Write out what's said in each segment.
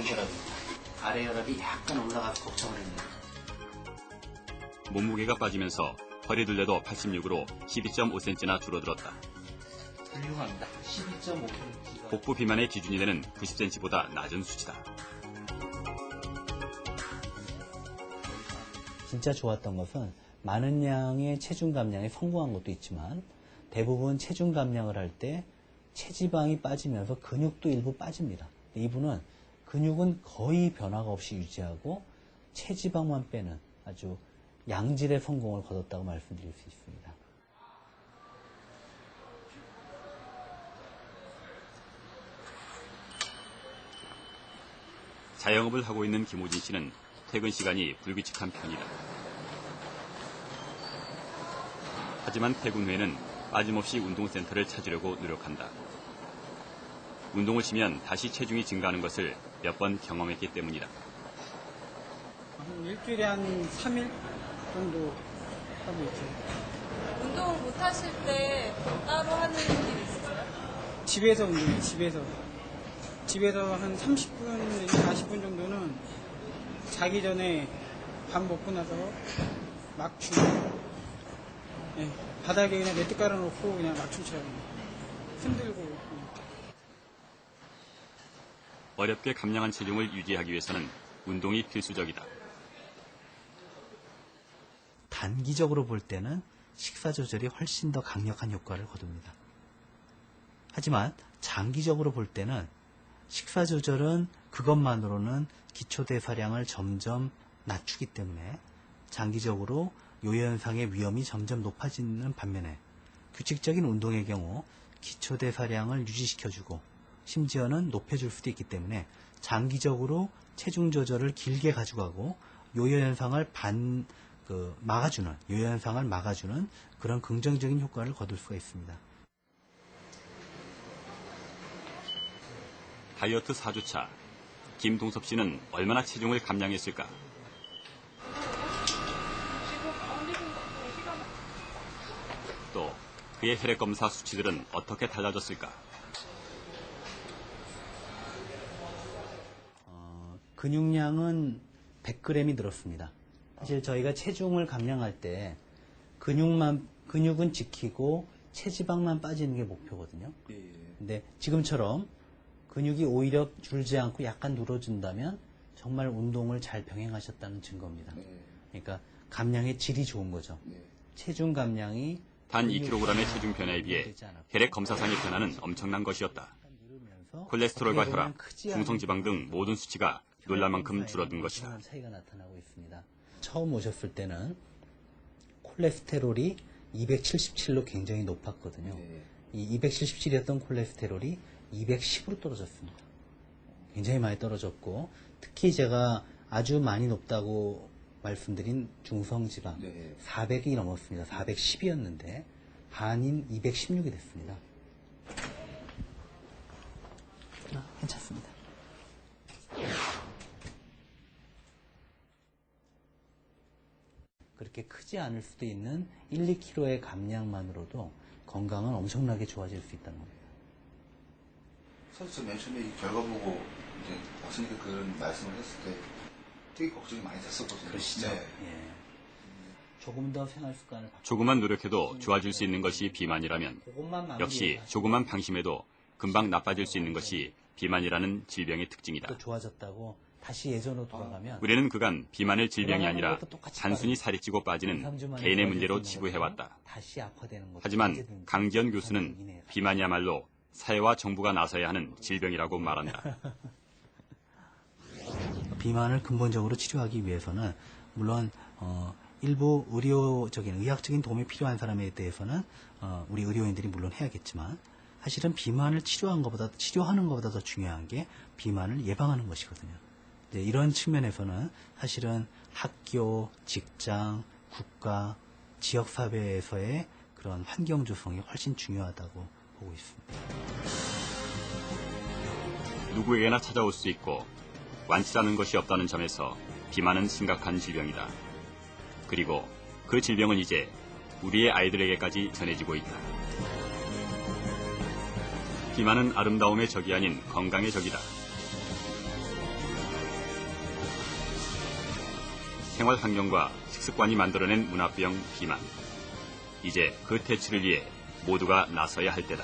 고혈압입니다. 아래 혈압이 약간 올라가서 걱정을 했네요. 몸무게가 빠지면서 허리 둘레도 86으로 12.5cm나 줄어들었다. 훌륭합니다. 12.5kg. 복부 비만의 기준이 되는 90cm보다 낮은 수치다. 진짜 좋았던 것은 많은 양의 체중 감량에 성공한 것도 있지만 대부분 체중 감량을 할 때 체지방이 빠지면서 근육도 일부 빠집니다. 이분은 근육은 거의 변화가 없이 유지하고 체지방만 빼는 아주 양질의 성공을 거뒀다고 말씀드릴 수 있습니다. 자영업을 하고 있는 김호진 씨는 퇴근 시간이 불규칙한 편이다. 하지만 퇴근 후에는 빠짐없이 운동센터를 찾으려고 노력한다. 운동을 쉬면 다시 체중이 증가하는 것을 몇 번 경험했기 때문이다. 일주일에 한 3일 정도 하고 있죠. 운동 못 하실 때 따로 하는 일 있으세요? 집에서 운동해요. 집에서 한 30분 내지 40분 정도는 자기 전에 밥 먹고 나서 막춤. 네, 바닥에 그냥 네트 깔아놓고 그냥 막춤처럼 흔들고. 어렵게 감량한 체중을 유지하기 위해서는 운동이 필수적이다. 단기적으로 볼 때는 식사 조절이 훨씬 더 강력한 효과를 거둡니다. 하지만 장기적으로 볼 때는 식사 조절은 그것만으로는 기초대사량을 점점 낮추기 때문에 장기적으로 요요현상의 위험이 점점 높아지는 반면에 규칙적인 운동의 경우 기초대사량을 유지시켜주고 심지어는 높여줄 수도 있기 때문에 장기적으로 체중 조절을 길게 가져가고 요요현상을 막아주는 그런 긍정적인 효과를 거둘 수가 있습니다. 다이어트 4주차, 김동섭 씨는 얼마나 체중을 감량했을까? 또 그의 혈액검사 수치들은 어떻게 달라졌을까? 근육량은 100g이 늘었습니다. 사실 저희가 체중을 감량할 때 근육은 지키고 체지방만 빠지는 게 목표거든요. 근데 지금처럼 근육이 오히려 줄지 않고 약간 늘어준다면 정말 운동을 잘 병행하셨다는 증거입니다. 그러니까 감량의 질이 좋은 거죠. 체중 감량이 단 2kg의 체중 변화에 비해 혈액 검사상의 변화는 엄청난 것이었다. 콜레스테롤과 혈압, 중성지방 등 모든 수치가 놀랄 만큼 줄어든 것이다. 차이가 나타나고 있습니다. 처음 오셨을 때는 콜레스테롤이 277로 굉장히 높았거든요. 이 277이었던 콜레스테롤이 210으로 떨어졌습니다. 굉장히 많이 떨어졌고 특히 제가 아주 많이 높다고 말씀드린 중성지방 400이 넘었습니다. 410이었는데 반인 216이 됐습니다. 괜찮습니다. 그렇게 크지 않을 수도 있는 1, 2kg의 감량만으로도 건강은 엄청나게 좋아질 수 있다는 겁니다. 사실 맨 처음에 이 결과 보고 이제 박사님께 그런 말씀을 했을 때 되게 걱정이 많이 됐었거든요. 그러시죠? 예. 조금 더 생활 습관을 조금만 노력해도 좋아질 수 있는 것이 비만이라면 역시 조금만 방심해도 금방 나빠질 수 있는 것이 비만이라는 질병의 특징이다. 또 좋아졌다고 다시 예전으로 돌아가면 우리는 그간 비만을 질병이 아니라 단순히 살이 찌고 빠지는 개인의 문제로 치부해왔다. 하지만 강지연 교수는 비만이야말로 사회와 정부가 나서야 하는 질병이라고 말한다. 비만을 근본적으로 치료하기 위해서는 물론 일부 의학적인 도움이 필요한 사람에 대해서는 우리 의료인들이 물론 해야겠지만 사실은 비만을 치료하는 것보다 더 중요한 게 비만을 예방하는 것이거든요. 이제 이런 측면에서는 사실은 학교, 직장, 국가, 지역사회에서의 그런 환경 조성이 훨씬 중요하다고 보고 있습니다. 누구에게나 찾아올 수 있고 완치라는 것이 없다는 점에서 비만은 심각한 질병이다. 그리고 그 질병은 이제 우리의 아이들에게까지 전해지고 있다. 비만은 아름다움의 적이 아닌 건강의 적이다. 생활 환경과 식습관이 만들어낸 문화병 비만. 이제 그 퇴치를 위해 모두가 나서야 할 때다.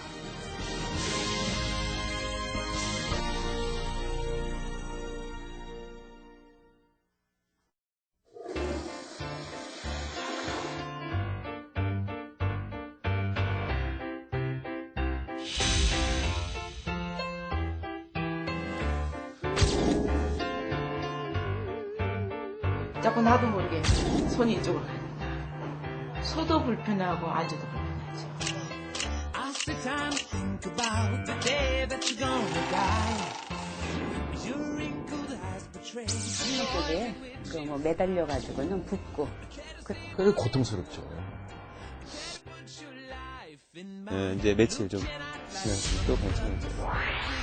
자꾸 나도 모르게 손이 이쪽으로 갑니다. 서도 불편하고 앉아도 불편하지. 쪽에 뭐 매달려가지고는 붓고. 그게 고통스럽죠. 네, 이제 며칠 좀 지나면 또 괜찮아져요.